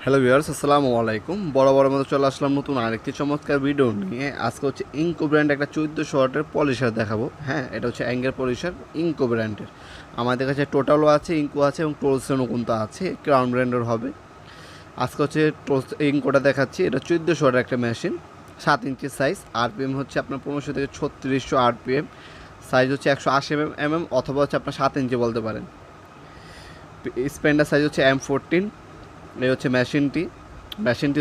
Hello viewers, আসসালামু আলাইকুম। বড় মতো চলে আসলাম নতুন আরেকটি চমৎকার ভিডিও নিয়ে। আজকে হচ্ছে ইনকো ব্র্যান্ড একটা 1400 ওয়াটের পলিশার দেখাবো। হ্যাঁ, এটা হচ্ছে অ্যাঙ্গেল পলিশার ইনকো ব্র্যান্ডের। আমাদের কাছে টোটালও আছে, ইনকো আছে এবং টোলসেনও কিন্তু আছে, ক্রাউন ব্র্যান্ডের হবে। আজকে হচ্ছে ইনকোটা দেখাচ্ছি। এটা 1400 ওয়াটের একটা মেশিন, 7 ইঞ্চি সাইজ। আরপিএম হচ্ছে আপনার 1500 থেকে 3600 আরপিএম। সাইজ হচ্ছে 180 mm অথবা হচ্ছে আপনার 7 ইঞ্চি বলতে পারেন। স্পেন্ডার সাইজ হচ্ছে M14। এই হচ্ছে মেশিনটি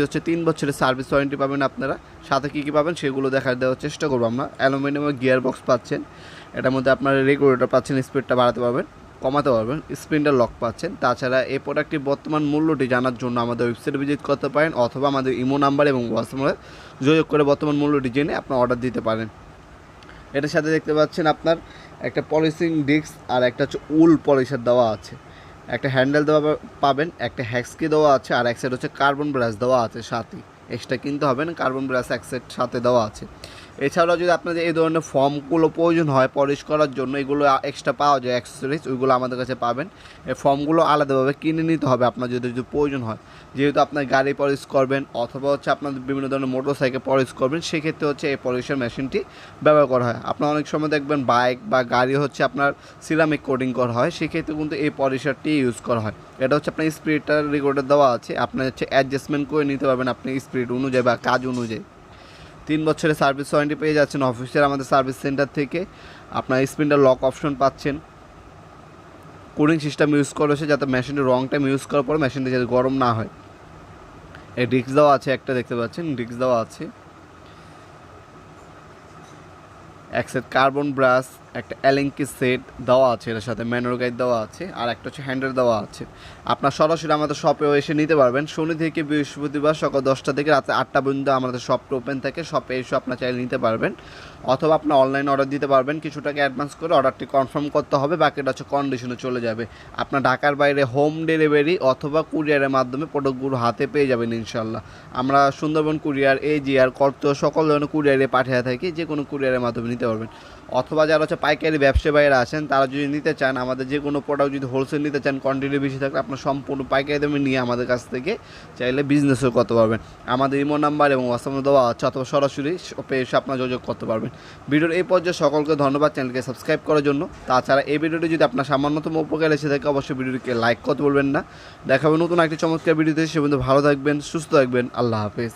হচ্ছে 3 বছরের সার্ভিস ওয়ারেন্টি পাবেন আপনারা। সাথে কী কী পাবেন সেগুলো দেওয়ার চেষ্টা করবো আমরা। অ্যালুমিনিয়ামের গিয়ার বক্স পাচ্ছেন, এটার মধ্যে আপনারা রেগুলেটর পাচ্ছেন, স্পিডটা বাড়াতে পারবেন, কমাতে পারবেন, স্পিন্ডার লক পাচ্ছেন। তাছাড়া এই প্রোডাক্টটির বর্তমান মূল্যটি জানার জন্য আমাদের ওয়েবসাইটে ভিজিট করতে পারেন অথবা আমাদের ইমো নাম্বার এবং হোয়াটসঅ্যাপে যোগাযোগ করে বর্তমান মূল্যটি জেনে আপনার অর্ডার দিতে পারেন। এটার সাথে দেখতে পাচ্ছেন আপনার একটা পলিশিং ডিস্ক আর একটা হচ্ছে উল পলিশার দেওয়া আছে। একটা হ্যান্ডেল দেওয়া পাবেন, একটা হ্যাক্সকি দেওয়া আছে, আর এক সাইড হচ্ছে কার্বন ব্রাশ দেওয়া আছে সাথে। এক্সট্রা কিনতে হবে না, কার্বন ব্রাশ এক সাইড সাথে দেওয়া আছে। এছাড়াও যদি আপনাদের এই ধরনের ফর্মগুলো প্রয়োজন হয় পলিশ করার জন্য, এগুলো এক্সট্রা পাওয়া যায় অ্যাক্সেসরিজ, ওইগুলো আমাদের কাছে পাবেন। এই ফর্মগুলো আলাদাভাবে কিনে নিতে হবে আপনার যদি প্রয়োজন হয়। যেহেতু আপনার গাড়ি পলিশ করবেন অথবা হচ্ছে আপনাদের বিভিন্ন ধরনের মোটর সাইকেল পলিশ করবেন, সেক্ষেত্রে হচ্ছে এই পলিশের মেশিনটি ব্যবহার করা হয়। আপনার অনেক সময় দেখবেন বাইক বা গাড়ি হচ্ছে আপনার সিরামিক কোটিং করা হয়, সেক্ষেত্রে কিন্তু এই পলিশারটি ইউজ করা হয়। এটা হচ্ছে আপনার স্পিডটার রেকর্ডে দেওয়া আছে, আপনার হচ্ছে অ্যাডজাস্টমেন্ট করে নিতে পারবেন আপনি স্পিড অনুযায়ী বা কাজ অনুযায়ী। 3 বছরের সার্ভিস ওয়ারেন্টি পেয়ে যাচ্ছেন অফিসের আমাদের সার্ভিস সেন্টার থেকে। আপনার স্পিন্ডার লক অপশন পাচ্ছেন। কুলিং সিস্টেম ইউজ করেছে যাতে মেশিনের রং টাইম ইউজ করার পর মেশিনটা যাতে গরম না হয়। এই ডিস্ক দেওয়া আছে, একটা দেখতে পাচ্ছেন ডিস্ক দেওয়া আছে। এক সেট কার্বন ব্রাশ, একটা অ্যালেঙ্কি সেট দেওয়া আছে, এর সাথে ম্যানুয়াল গাইড দেওয়া আছে, আর একটা হচ্ছে হ্যান্ডেল দেওয়া আছে। আপনার সরাসরি আমাদের শপেও এসে নিতে পারবেন। শনি থেকে বৃহস্পতিবার সকাল 10টা থেকে রাতে 8টা পর্যন্ত আমাদের শপটা ওপেন থাকে। শপে এসে আপনার চাইলে নিতে পারবেন অথবা আপনার অনলাইনে অর্ডার দিতে পারবেন। কিছু টাকা অ্যাডভান্স করে অর্ডারটি কনফার্ম করতে হবে, বাকিটা হচ্ছে কন্ডিশনে চলে যাবে। আপনার ঢাকার বাইরে হোম ডেলিভারি অথবা কুরিয়ারের মাধ্যমে প্রোডাক্টগুলো হাতে পেয়ে যাবেন ইনশাল্লাহ। আমরা সুন্দরবন কুরিয়ার, এজিআর, কর্ত সকল ধরনের কুরিয়ারে পাঠিয়ে থাকি, যে কোনো কুরিয়ারের মাধ্যমে নিতে পারবেন। অথবা যারা হচ্ছে পাইকারি ব্যবসায়ী বাইরে আসেন, তারা যদি নিতে চান আমাদের যে কোনো প্রোডাক্ট যদি হোলসেল নিতে চান, কোয়ান্টিটি বেশি থাকলে আপনার সম্পূর্ণ পাইকারি দামে নিয়ে আমাদের কাছ থেকে চাইলে বিজনেসও করতে পারবেন। আমাদের ইমো নাম্বার এবং হোয়াটসঅ্যাপ দেওয়া আছে, অথবা সরাসরি শপে এসে আপনার যোগাযোগ করতে পারবেন। ভিডিওর এই পর্যায়ে সকলকে ধন্যবাদ চ্যানেলকে সাবস্ক্রাইব করার জন্য। তাছাড়া এই ভিডিওটি যদি আপনার সামান্যতম উপকার এসে থাকে, অবশ্যই ভিডিওটিকে লাইক করতে বলবেন না। দেখাবেন নতুন একটি চমৎকার ভিডিওতে। সে পর্যন্ত ভালো থাকবেন, সুস্থ থাকবেন। আল্লাহ হাফেজ।